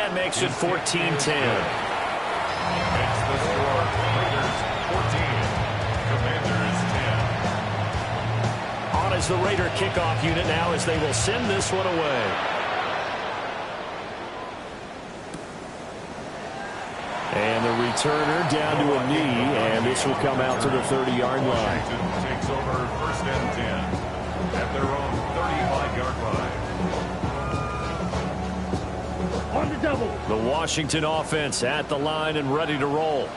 that makes it 14-10. It's the score. Raiders 14, Commanders 10. On as the Raider kickoff unit now as they will send this one away. And the returner down to a knee, and this will come out to the 30-yard line. Washington takes over first and 10 at their own 35-yard line. On the double. The Washington offense at the line and ready to roll.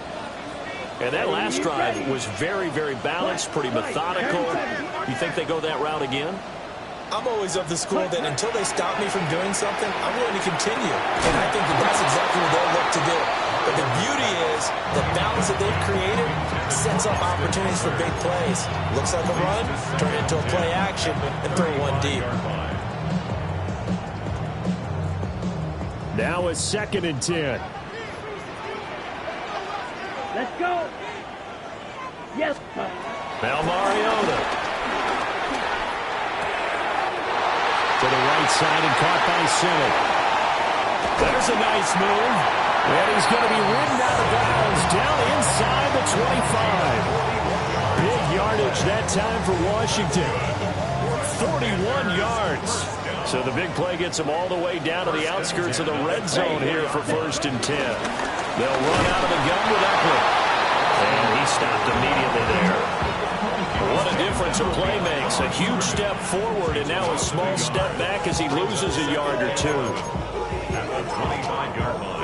And that last drive was very, very balanced, pretty methodical. You think they go that route again? I'm always of the school that until they stop me from doing something, I'm going to continue. And I think that that's exactly what they'll look to do. But the beauty is the balance that they've created sets up opportunities for big plays. Looks like a run, turn it into a play action, and throw one deep. Now a 2nd and 10. Let's go. Yes. Now Mariota. To the right side and caught by Simmons. There's a nice move. And he's going to be ridden out of bounds down inside the 25. Big yardage that time for Washington. 41 yards. So the big play gets them all the way down to the outskirts of the red zone here for 1st and 10. They'll run out of the gun with Eckler. And he stopped immediately there. What a difference a play makes. A huge step forward and now a small step back as he loses a yard or two. At the 25-yard line.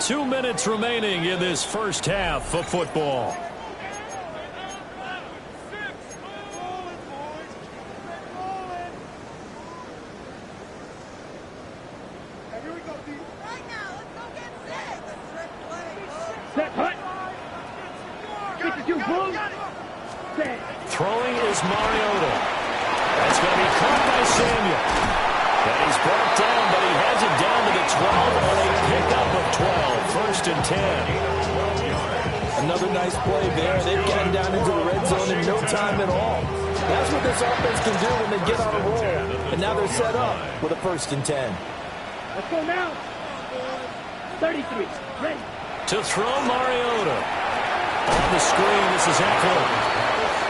2 minutes remaining in this first half of football. Throwing is Mariota. That's going to be caught by Samuel. And he's brought down, but he has it down to the 12 on a pickup of 12. 1st and 10. Another nice play there. They've gotten down into the red zone in no time at all. That's what this offense can do when they get on a roll. And now they're set up with a 1st and 10. Let's go now. 33. Ready. To throw Mariota. On the screen, this is Eckler.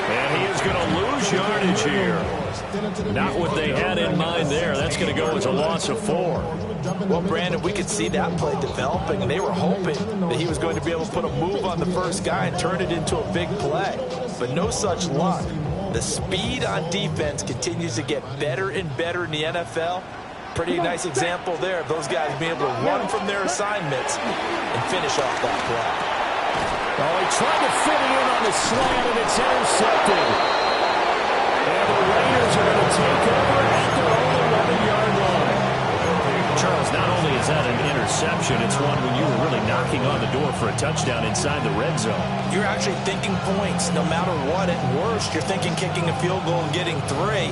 And he is going to lose yardage here. Not what they had in mind there. That's going to go as a loss of 4. Well, Brandon, we could see that play developing, and they were hoping that he was going to be able to put a move on the first guy and turn it into a big play. But no such luck. The speed on defense continues to get better and better in the NFL. Pretty nice example there of those guys being able to run from their assignments and finish off that play. Oh, he tried to fit it in on the slant, and it's intercepted. And the Raiders are going to take over at their own 11-yard line. Charles, not only is that an interception, it's one when you were really knocking on the door for a touchdown inside the red zone. You're actually thinking points no matter what. At worst, you're thinking kicking a field goal and getting 3.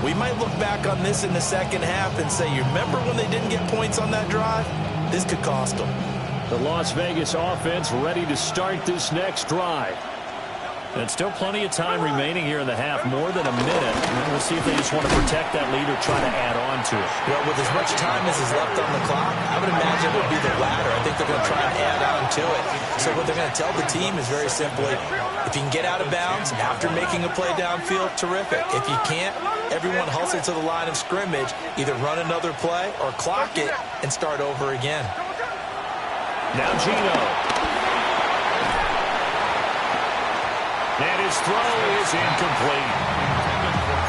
We might look back on this in the second half and say, you remember when they didn't get points on that drive? This could cost them. The Las Vegas offense ready to start this next drive. And still plenty of time remaining here in the half, more than a minute. We'll see if they just want to protect that lead or try to add on to it. Well, with as much time as is left on the clock, I would imagine it would be the latter. I think they're going to try and add on to it. So what they're going to tell the team is very simply, if you can get out of bounds after making a play downfield, terrific. If you can't, everyone hustle to the line of scrimmage, either run another play or clock it and start over again. Now Geno. And his throw is incomplete.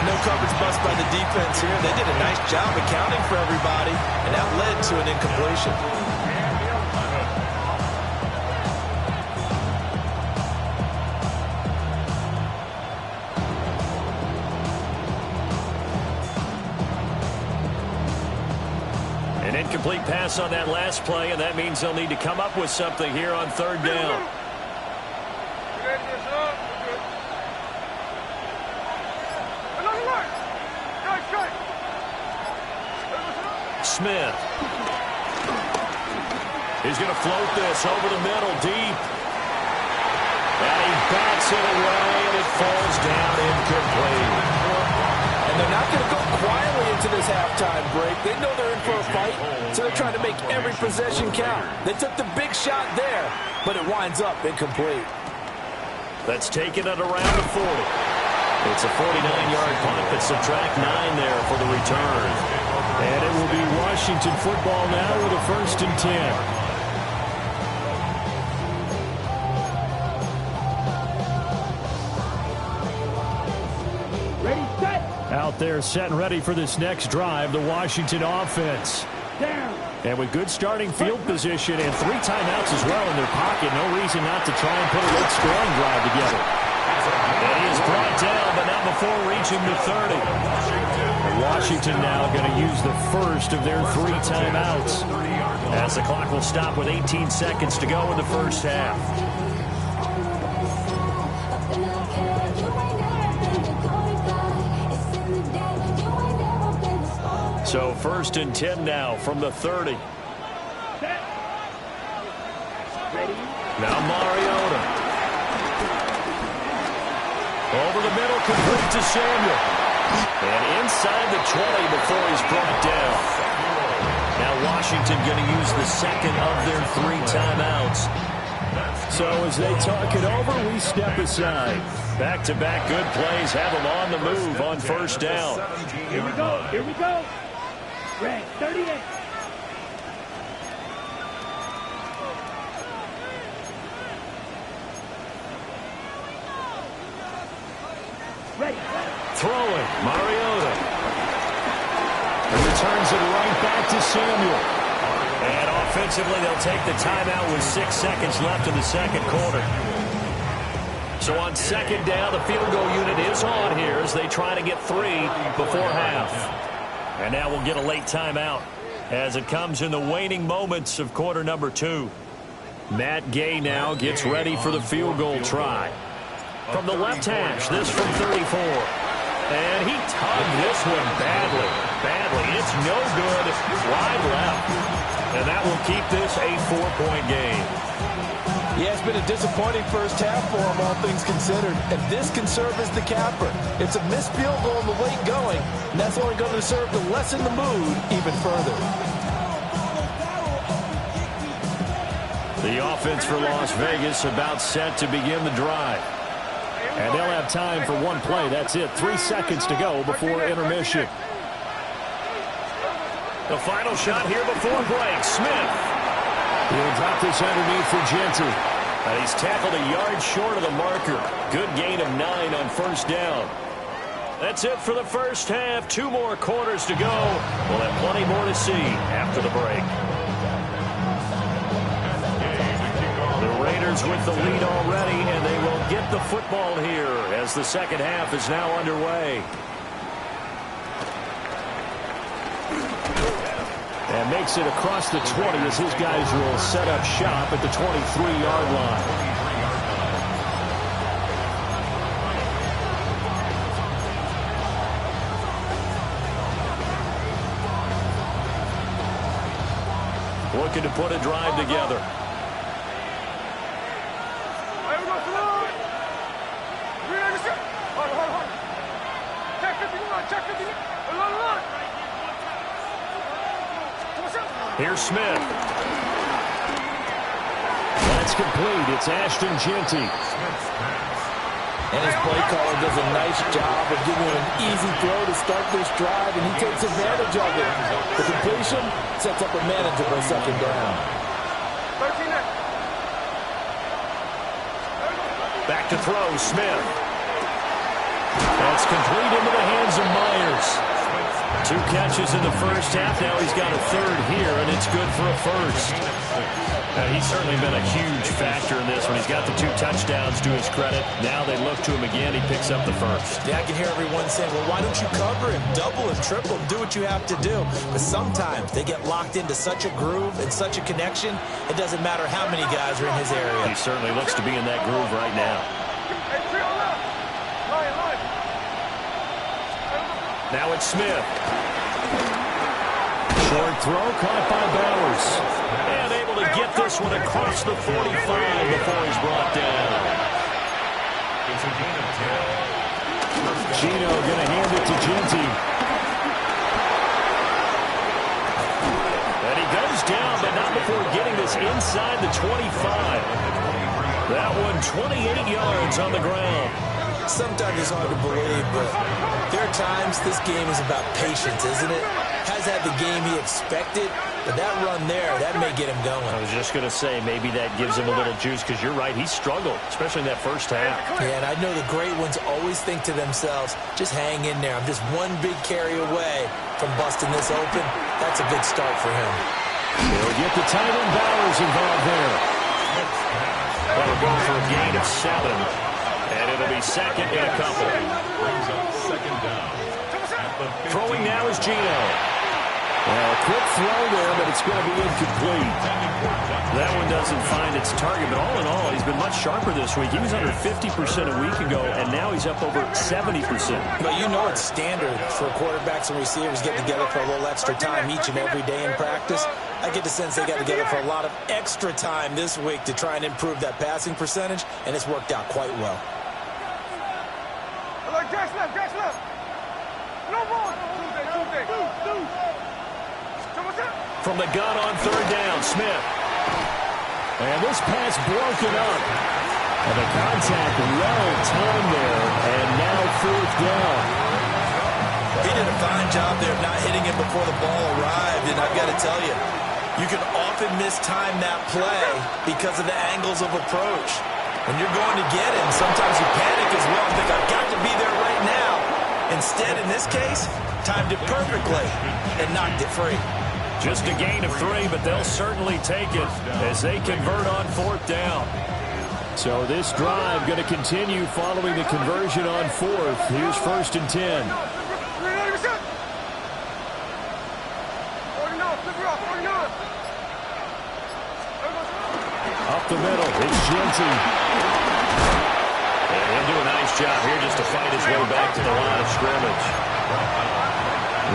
No coverage bust by the defense here. They did a nice job accounting for everybody, and that led to an incompletion. An incomplete pass on that last play, and that means they'll need to come up with something here on 3rd down. Smith. He's going to float this over the middle deep. And he bats it away, and it falls down incomplete. And they're not going to go quietly into this halftime break. They know they're in for a fight, so they're trying to make every possession count. They took the big shot there, but it winds up incomplete. Let's take it at around the 40. It's a 49-yard punt, but subtract 9 there for the return. And it will be Washington football now with a 1st and 10. Out there set and ready for this next drive, the Washington offense. Down. And with good starting field position and 3 timeouts as well in their pocket, no reason not to try and put a late scoring drive together. And he is brought down, but not before reaching the 30. Washington now going to use the first of their 3 timeouts, as the clock will stop with 18 seconds to go in the first half. So 1st and 10 now from the 30. Now Mariota. Over the middle, complete to Samuel. And inside the 20 before he's brought down. Now Washington going to use the second of their 3 timeouts. So as they talk it over, we step aside. Back-to-back good plays have them on the move on 1st down. Here we go. Here we go. Red, 38. Ready. Throwing, Mariota. And returns it right back to Samuel. And offensively, they'll take the timeout with 6 seconds left in the second quarter. So on 2nd down, the field goal unit is on here as they try to get 3 before half. And now we'll get a late timeout as it comes in the waning moments of quarter number 2. Matt Gay now gets ready for the field goal try. From the left hash, this from 34. And he tugged this one badly. It's no good. Wide left. And that will keep this a 4-point game. Yeah, it's been a disappointing first half for him, all things considered. And this can serve as the capper. It's a missed field goal in the late going, and that's only going to serve to lessen the mood even further. The offense for Las Vegas about set to begin the drive. And they'll have time for 1 play. That's it. 3 seconds to go before intermission. The final shot here before break. Smith. He'll drop this underneath for Gentry. And he's tackled a yard short of the marker. Good gain of 9 on 1st down. That's it for the first half. 2 more quarters to go. We'll have plenty more to see after the break. The Raiders with the lead already, and they will get the football here as the second half is now underway. And makes it across the 20 as his guys will set up shop at the 23-yard line. Looking to put a drive together. Here's Smith. That's complete. It's Ashton Jeanty. And his play caller does a nice job of giving him an easy throw to start this drive, and he takes advantage of it. The completion sets up a manageable 2nd down. Back to throw, Smith. That's complete into the hands of Myers. 2 catches in the first half. Now he's got a 3rd here, and it's good for a 1st. He's certainly been a huge factor in this one. He's got the 2 touchdowns to his credit. Now they look to him again. He picks up the 1st. Yeah, I can hear everyone saying, well, why don't you cover him, double him, triple him, do what you have to do. But sometimes they get locked into such a groove and such a connection, it doesn't matter how many guys are in his area. He certainly looks to be in that groove right now. Now it's Smith. Short throw caught by Bowers. And able to get this one across the 45 before he's brought down. It's a gain of 10. Gino going to hand it to Jeanty. And he goes down, but not before getting this inside the 25. That one 28 yards on the ground. Sometimes it's hard to believe, but there are times this game is about patience, isn't it? Has had the game he expected, but that run there, that may get him going. I was just going to say, maybe that gives him a little juice, because you're right, he struggled, especially in that first half. Yeah, and I know the great ones always think to themselves, just hang in there. I'm just one big carry away from busting this open. That's a good start for him. They'll get the tight end Bowers involved there. That'll go for a gain of 7. And it'll be second and a couple. Brings up second down. Throwing now is Gino. Well, a quick throw there, but it's going to be incomplete. That one doesn't find its target, but all in all, he's been much sharper this week. He was under 50% a week ago, and now he's up over 70%. But you know it's standard for quarterbacks and receivers getting together for a little extra time each and every day in practice. I get the sense they got together for a lot of extra time this week to try and improve that passing percentage, and it's worked out quite well. Jackson left. No more. From the gun on third down, Smith. And this pass broken up. And the contact well timed there, and now fourth down. He did a fine job there of not hitting him before the ball arrived, and I've got to tell you, you can often mistime that play because of the angles of approach. When you're going to get him, sometimes you panic as well and think, I've got to be there right now. Instead, in this case, timed it perfectly and knocked it free. Just a gain of 3, but they'll certainly take it as they convert on fourth down. So this drive going to continue following the conversion on fourth. Here's first and 10. Up the middle, it's Jeanty. And he'll do a nice job here just to fight his way back to the line of scrimmage.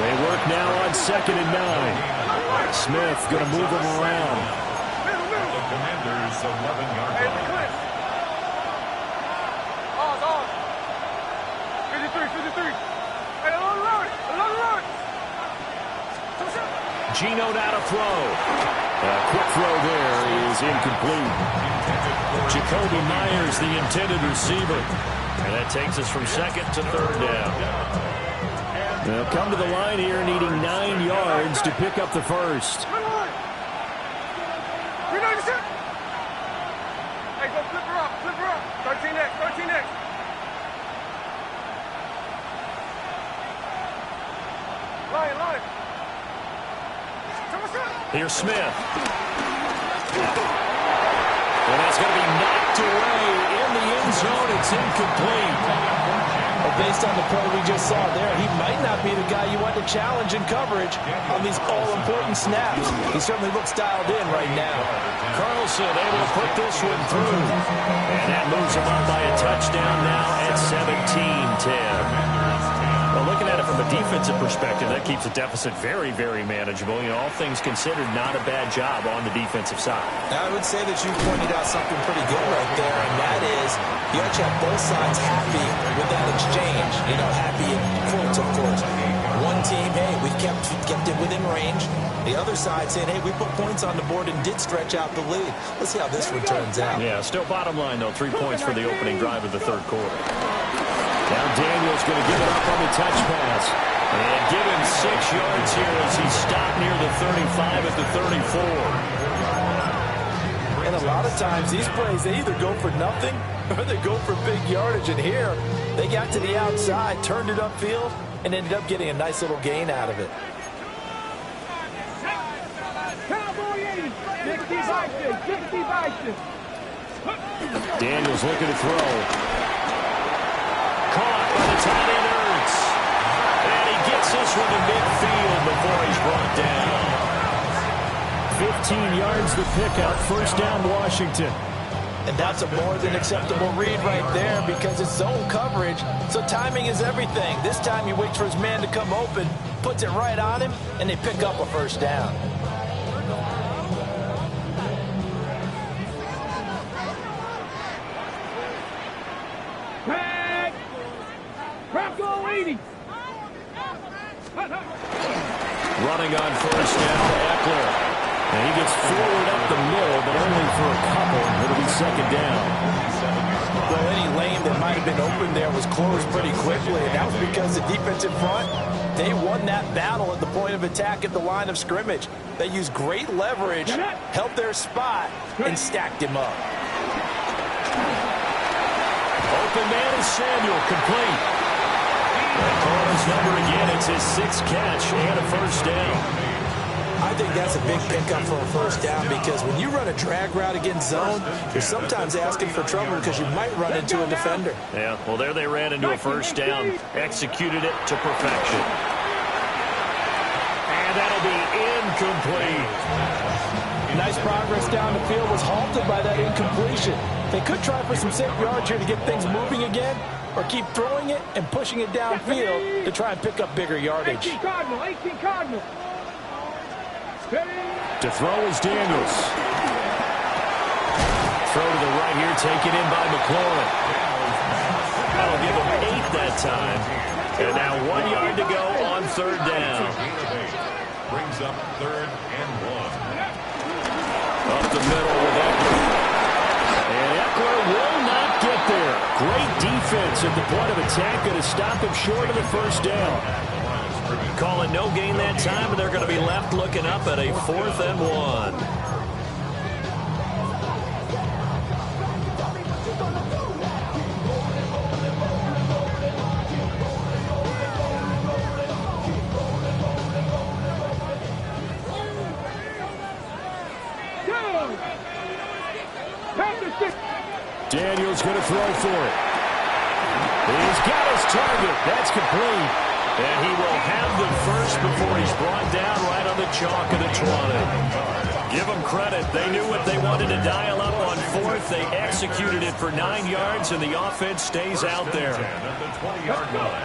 They work now on second and 9. Smith going to move him around. The Commanders' 11-yard line. 53. Gino now to throw. A quick throw there is incomplete. Jacoby Myers, the intended receiver. And that takes us from second to third down. They'll come to the line here needing 9 yards to pick up the first. Hey, go flip her up. 13X. Line. Here's Smith. And that's going to be knocked away in the end zone. It's incomplete. But based on the play we just saw there, he might not be the guy you want to challenge in coverage on these all-important snaps. He certainly looks dialed in right now. Carlson able to put this one through. And that moves him up by a touchdown now at 17-10. Well, looking at it from a defensive perspective, that keeps the deficit very, very manageable. You know, all things considered, not a bad job on the defensive side. Now, I would say that you pointed out something pretty good right there, and that is you actually have both sides happy with that exchange. You know, happy in quotes, of course. One team, hey, we've kept it within range. The other side saying, hey, we put points on the board and did stretch out the lead. Let's see how this one turns out. Yeah, still bottom line, though, 3 points for the opening drive of the third quarter. Now Daniels going to give it up on the touch pass. And give him 6 yards here as he stopped near the 35 at the 34. And a lot of times these plays, they either go for nothing or they go for big yardage. And here, they got to the outside, turned it upfield, and ended up getting a nice little gain out of it. Daniels looking to throw. Caught by the tight end Ertz. And he gets this one to midfield before he's brought down. 15 yards the pickup. First down, Washington. And that's a more than acceptable read right there because it's zone coverage. So timing is everything. This time he waits for his man to come open, puts it right on him, and they pick up a first down. Running on first down to Eckler. And he gets forward up the middle, but only for a couple. It'll be second down. Well, any lane that might have been open there was closed pretty quickly, and that was because the defense in front, they won that battle at the point of attack at the line of scrimmage. They used great leverage, held their spot, and stacked him up. Open man is Samuel, complete. And Coleman's number again, it's his 6th catch and a first down. I think that's a big pickup for a first down because when you run a drag route against zone, you're sometimes asking for trouble because you might run into a defender. Yeah, well, there they ran into a first down, executed it to perfection. And that'll be incomplete. Nice progress down the field was halted by that incompletion. They could try for some safe yards here to get things moving again, or keep throwing it and pushing it downfield to try and pick up bigger yardage. 18 Cardinal. To throw is Daniels. Throw to the right here, taken in by McLaurin. That'll give him 8 that time. And now 1 yard to go on third down. Brings up 3rd and 1. Up the middle with Eckler. And Eckler will not get there. Great defense at the point of attack. Going to stop him short of the first down. Calling no gain that time, and they're going to be left looking up at a 4th and 1. Daniels going to throw for it. He's got his target. That's complete. And he will have the first before he's brought down right on the chalk of the 20. Give them credit. They knew what they wanted to dial up on 4th. They executed it for 9 yards, and the offense stays out there. At the 20-yard line.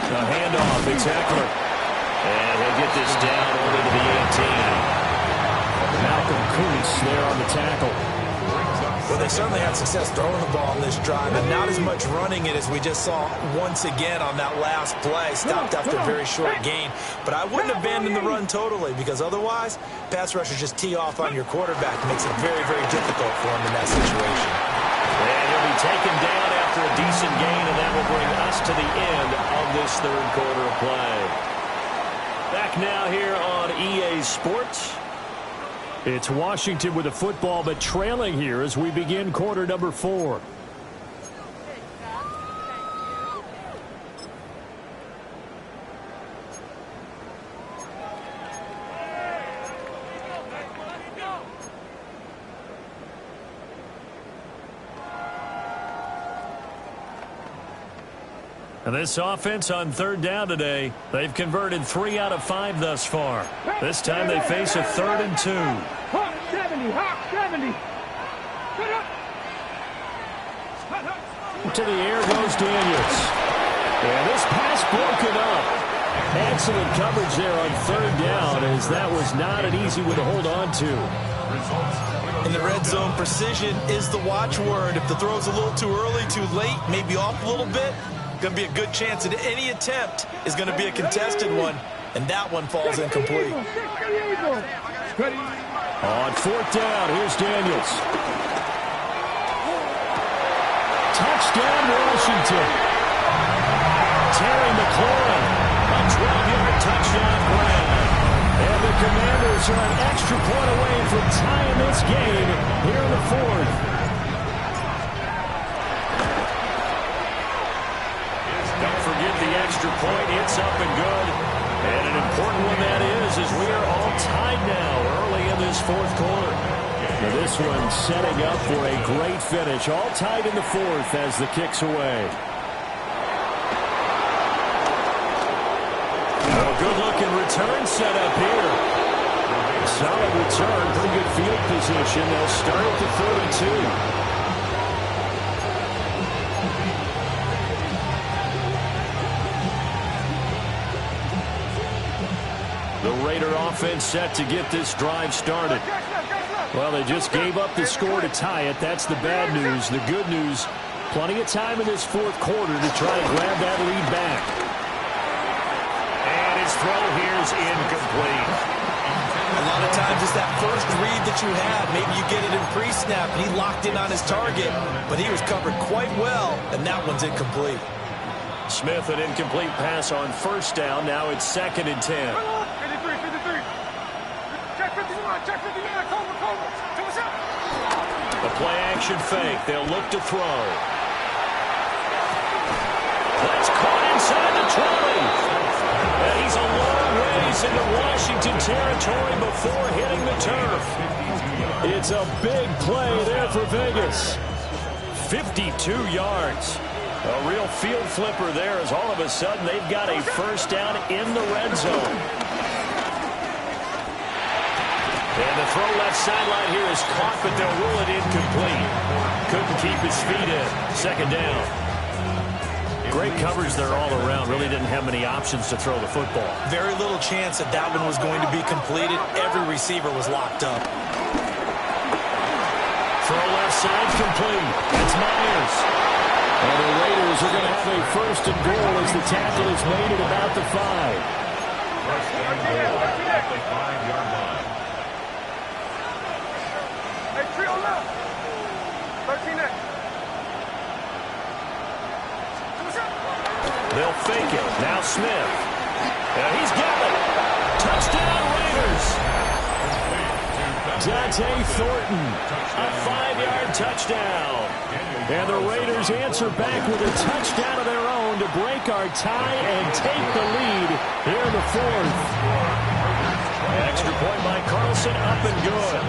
The handoff, it's Eckler. And he'll get this down over to the 18. Malcolm Kuntz there on the tackle. Well, they certainly had success throwing the ball on this drive, and not as much running it as we just saw once again on that last play. Stopped after a very short gain. But I wouldn't abandon the run totally, because otherwise, pass rushers just tee off on your quarterback. It makes it very, very difficult for him in that situation. And he'll be taken down after a decent gain, and that will bring us to the end of this 3rd quarter of play. Back now here on EA Sports. It's Washington with the football, but trailing here as we begin quarter number 4. And this offense on third down today, they've converted 3 out of 5 thus far. This time they face a 3rd and 2. Hawk 70, Hawk 70. To the air goes Daniels. And this pass broken up. Excellent coverage there on third down, as that was not an easy one to hold on to. In the red zone, precision is the watchword. If the throw's a little too early, too late, maybe off a little bit, going to be a good chance that any attempt is going to be a contested one, and that one falls incomplete. On fourth down, here's Daniels. Touchdown, Washington. Terry McLaurin, a 12-yard touchdown grab. And the Commanders are an extra point away from tying this game here in the 4th. Don't forget the extra point. It's up and good. And an important one that is, as we are all tied now early in this 4th quarter. Now this one setting up for a great finish. All tied in the 4th as the kick's away. Oh, good-looking return set up here. Solid return, pretty good field position. They'll start at the 32. The Raider offense set to get this drive started. Well, they just gave up the score to tie it. That's the bad news. The good news, plenty of time in this 4th quarter to try and grab that lead back. And his throw here's incomplete. A lot of times it's that first read that you have. Maybe you get it in pre-snap, and he locked in on his target, but he was covered quite well, and that one's incomplete. Smith, an incomplete pass on first down. Now it's 2nd and 10. 53, 53. Check 51, check 59. Cobra. To us out. The play-action fake. They'll look to throw. That's caught inside the 20. And he's a long ways into Washington territory before hitting the turf. It's a big play there for Vegas. 52 yards. A real field flipper there as all of a sudden they've got a first down in the red zone. And the throw left sideline here is caught, but they'll rule it incomplete. Couldn't keep his feet in. 2nd down. Great coverage there all around. Really didn't have many options to throw the football. Very little chance that that one was going to be completed. Every receiver was locked up. Throw left side complete. It's Myers. And the Raiders are going to have a 1st and goal as the tackle is made at about the 5. First and goal at the 5-yard line. Hey, trio left. 13X. They'll fake it. Now Smith. And he's got it. Touchdown Raiders. Dante Thornton. A 5-yard touchdown. And the Raiders answer back with a touchdown of their own to break our tie and take the lead here in the 4th. Extra point by Carlson, up and good.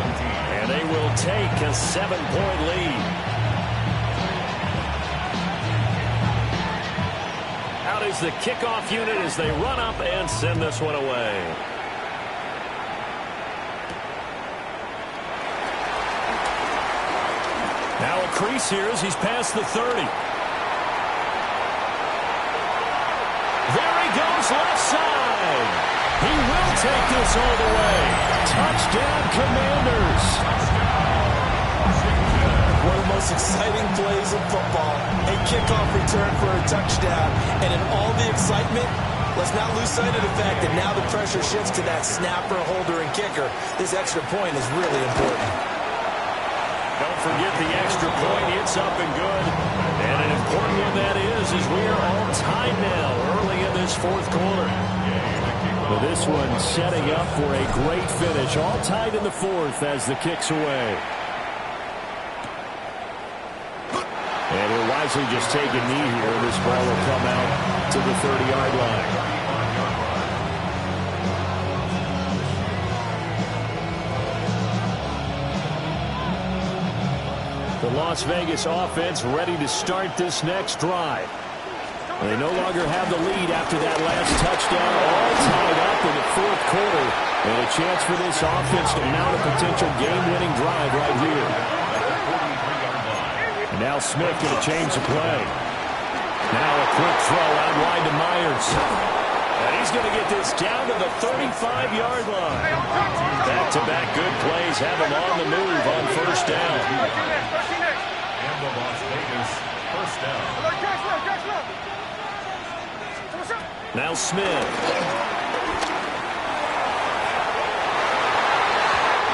And they will take a 7-point lead. Out is the kickoff unit as they run up and send this one away. Now a crease here as he's past the 30. There he goes left side. He will take this all the way. Touchdown Commanders. One of the most exciting plays in football. A kickoff return for a touchdown. And in all the excitement, let's not lose sight of the fact that now the pressure shifts to that snapper, holder, and kicker. This extra point is really important. Don't forget the extra point. It's up and good. And an important one that is we are all tied now early in this 4th quarter. But this one setting up for a great finish. All tied in the 4th as the kick's away. And he'll wisely just take a knee here. This ball will come out to the 30-yard line. The Las Vegas offense ready to start this next drive. They no longer have the lead after that last touchdown. All tied up in the 4th quarter. And a chance for this offense to mount a potential game-winning drive right here. And now Smith going to change the play. Now a quick throw out wide to Myers. And he's going to get this down to the 35-yard line. Back-to-back good plays have him on the move on 1st down. And the Las Vegas 1st down. Now Smith.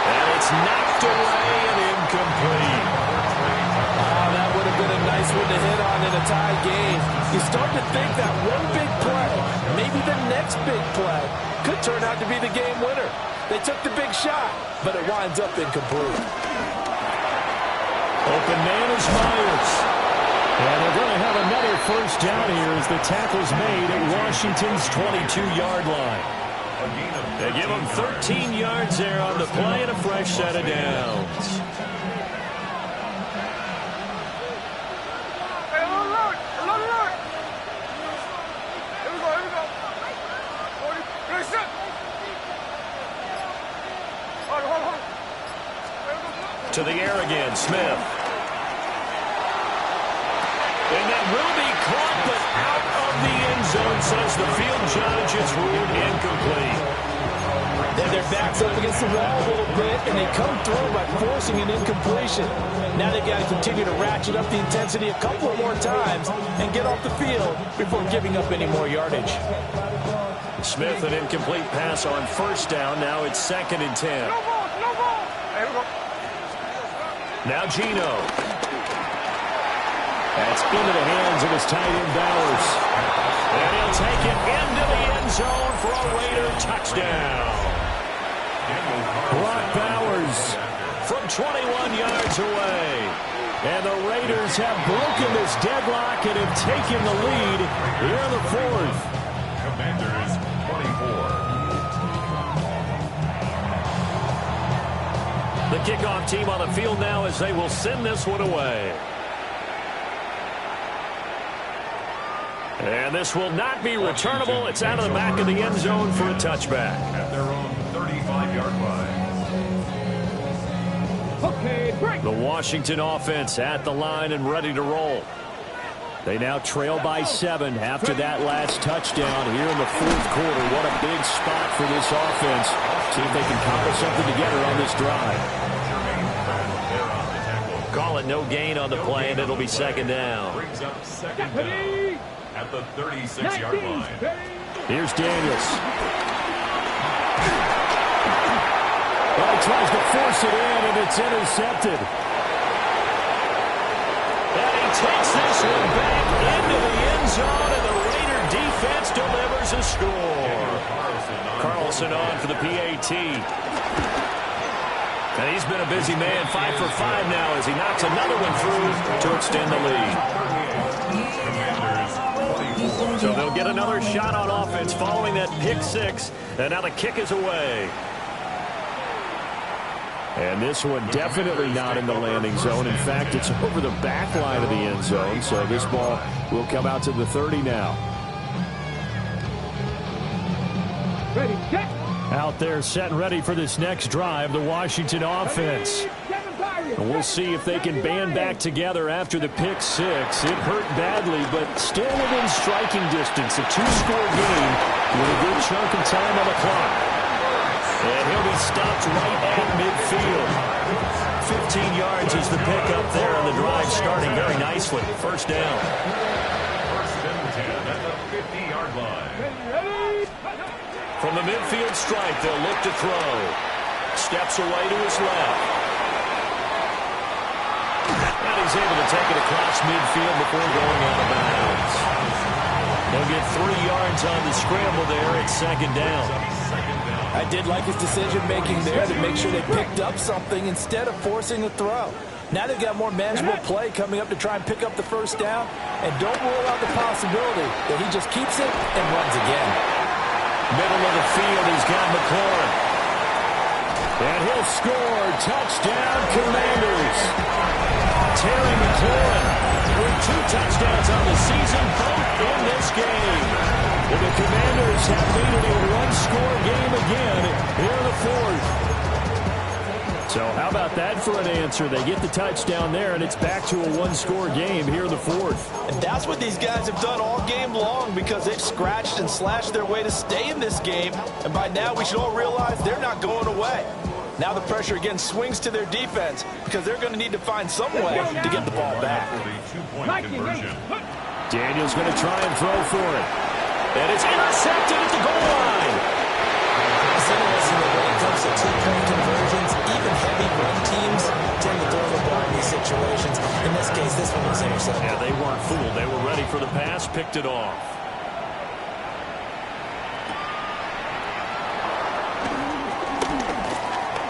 And it's knocked away and incomplete. Oh, that would have been a nice one to hit on in a tie game. You start to think that one big play, maybe the next big play, could turn out to be the game winner. They took the big shot, but it winds up incomplete. Open man is Myers. And they're going to have another 1st down here as the tackle's made at Washington's 22-yard line. They give them 13 yards there on the play and a fresh set of downs. To the air again, Smith. And that will be caught, but out of the end zone, says the field judge. It's ruled incomplete. Then their backs up against the wall a little bit, and they come through by forcing an incompletion. Now they've got to continue to ratchet up the intensity a couple more times and get off the field before giving up any more yardage. Smith, an incomplete pass on first down. Now it's 2nd and 10. No ball, no ball. There we go. Now Geno. That's into the hands of his tight end Bowers. And he'll take it into the end zone for a Raider touchdown. Brock Bowers from 21 yards away. And the Raiders have broken this deadlock and have taken the lead here in the 4th. Commanders 24. The kickoff team on the field now as they will send this one away. And this will not be returnable. It's out of the back of the end zone for a touchback. At their own 35-yard line. Okay, break. The Washington offense at the line and ready to roll. They now trail by 7 after that last touchdown here in the 4th quarter. What a big spot for this offense. See if they can cobble something together on this drive. Call it no gain on the play, and it'll be 2nd down. Brings up 2nd down at the 36-yard line. Here's Daniels. Well, he tries to force it in, and it's intercepted. And he takes this one back into the end zone, and the Raider defense delivers a score. Carlson on for the PAT. And he's been a busy man, 5 for 5 now as he knocks another one through to extend the lead. So they'll get another shot on offense following that pick 6, and now the kick is away. And this one definitely not in the landing zone. In fact, it's over the back line of the end zone, so this ball will come out to the 30 now. Ready, set. Out there set and ready for this next drive, the Washington offense. And we'll see if they can band back together after the pick 6. It hurt badly, but still within striking distance. A 2-score game with a good chunk of time on the clock. And he'll be stopped right at midfield. 15 yards is the pickup there, and the drive starting very nicely. First down. 1st and 10 at the 50-yard line. From the midfield stripe, they'll look to throw. Steps away to his left. And he's able to take it across midfield before going out of bounds. They'll get 3 yards on the scramble there at 2nd down. I did like his decision-making there to make sure they picked up something instead of forcing the throw. Now they've got more manageable play coming up to try and pick up the first down. And don't rule out the possibility that he just keeps it and runs again. Middle of the field, he's got McLaurin. And he'll score. Touchdown, Commanders. Terry McLaurin with 2 touchdowns on the season, both in this game. And the Commanders have made it a 1-score game again here in the 4th. So how about that for an answer? They get the touchdown there, and it's back to a 1-score game here in the 4th. And that's what these guys have done all game long because they've scratched and slashed their way to stay in this game. And by now we should all realize they're not going away. Now the pressure again swings to their defense because they're going to need to find some way to get the ball back. Daniels going to try and throw for it. And it's intercepted at the goal line. It's interesting that when it comes to 2-point conversions, even heavy run teams tend to throw the ball in these situations. In this case, this one was intercepted. Yeah, they weren't fooled. They were ready for the pass, picked it off.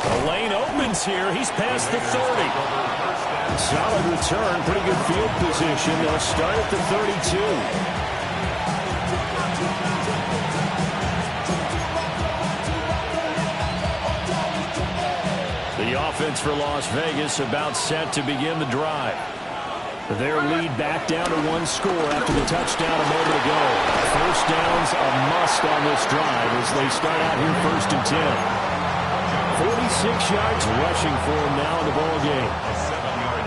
The lane opens here. He's past the 30. Solid return, pretty good field position. They'll start at the 32. The offense for Las Vegas about set to begin the drive. Their lead back down to 1 score after the touchdown a moment ago. First down's a must on this drive as they start out here 1st and 10. 46 yards rushing for him now in the ball game.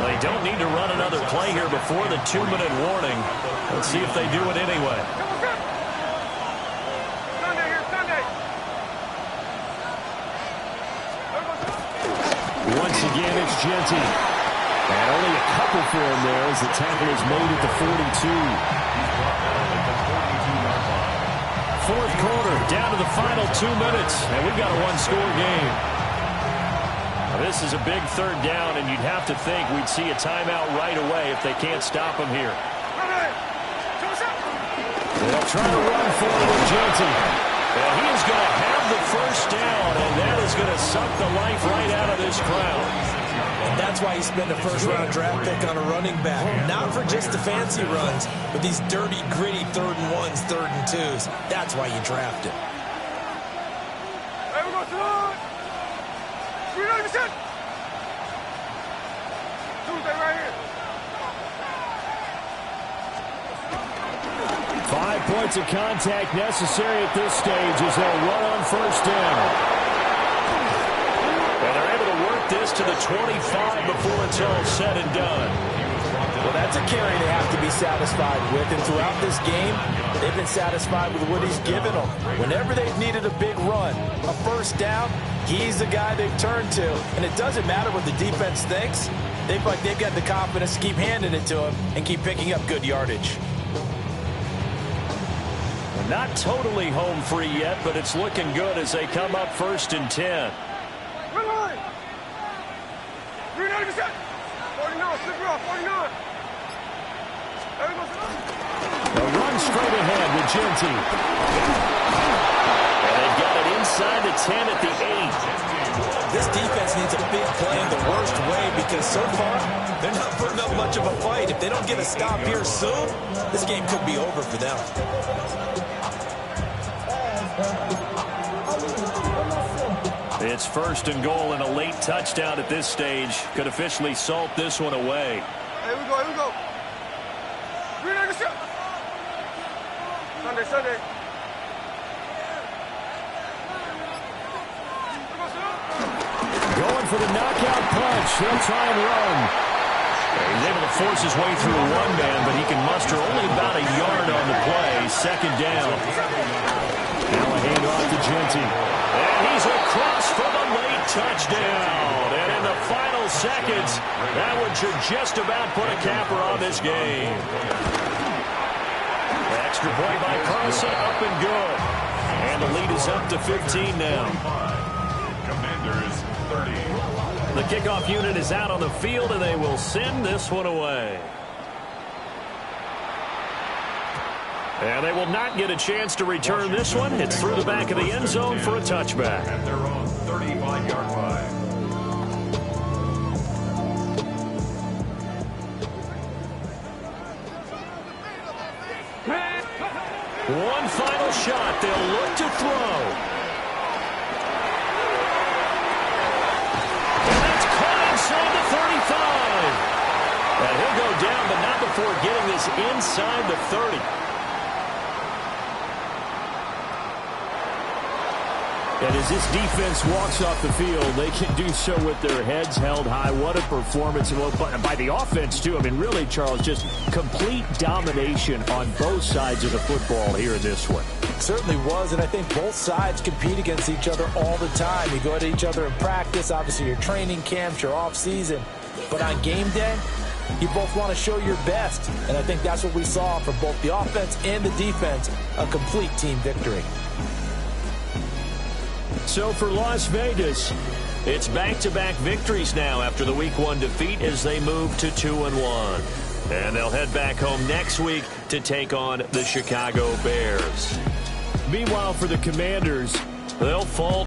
They don't need to run another play here before the 2-minute warning. Let's see if they do it anyway. Once again, it's Genty. And only a couple for him there as the tackle is made at the 42. fourth quarter, down to the final 2 minutes, and we've got a one-score game. Now, this is a big third down, and you'd have to think we'd see a timeout right away if they can't stop him here. They'll try to run forward with Jeanty. And he is going to have the first down, and that is going to suck the life right out of this crowd. That's why you spend a first-round draft pick on a running back. Not for just the fancy runs, but these dirty, gritty 3rd and 1s, 3rd and 2s. That's why you draft him. Hey, we're going to run. 390%. Tuesday right here. 5 points of contact necessary at this stage as they'll run on first down. And they're able to work this to the 25 before it's all said and done. Well, that's a carry they have to be satisfied with. And throughout this game, they've been satisfied with what he's given them. Whenever they've needed a big run, a first down, he's the guy they've turned to. And it doesn't matter what the defense thinks. They've got the confidence to keep handing it to him and keep picking up good yardage. Not totally home free yet, but it's looking good as they come up 1st and 10. 390%. 49, slip it off, 49. They'll run straight ahead with Jeanty. And they've got it inside the 10 at the 8. This defense needs a big play in the worst way because so far, they're not putting up much of a fight. If they don't get a stop here soon, this game could be over for them. It's 1st and goal, and a late touchdown at this stage could officially salt this one away. Here we go, here we go. 390%. Sunday. Going for the knockout punch. He'll try and run. He's able to force his way through one man, but he can muster only about a yard on the play. 2nd down. Now a handoff to Jeanty. And he's across for the late touchdown. And in the final seconds, that one should just about put a capper on this game. Extra point by Carlson, up and good. And the lead is up to 15 now. Commanders 30. The kickoff unit is out on the field, and they will send this one away. And they will not get a chance to return this one. It's through the back of the end zone for a touchback. At their own 35-yard line. One final shot. They'll look to throw. And that's caught inside the 35. And he'll go down, but not before getting this inside the 30. And as this defense walks off the field, they can do so with their heads held high. What a performance. And by the offense, too. I mean, really, Charles, just complete domination on both sides of the football here in this one. Certainly was, and I think both sides compete against each other all the time. You go at each other in practice, obviously your training camps, your off-season. But on game day, you both want to show your best. And I think that's what we saw from both the offense and the defense, a complete team victory. So for Las Vegas, it's back-to-back victories now after the Week 1 defeat as they move to 2-1. And they'll head back home next week to take on the Chicago Bears. Meanwhile, for the Commanders, they'll fall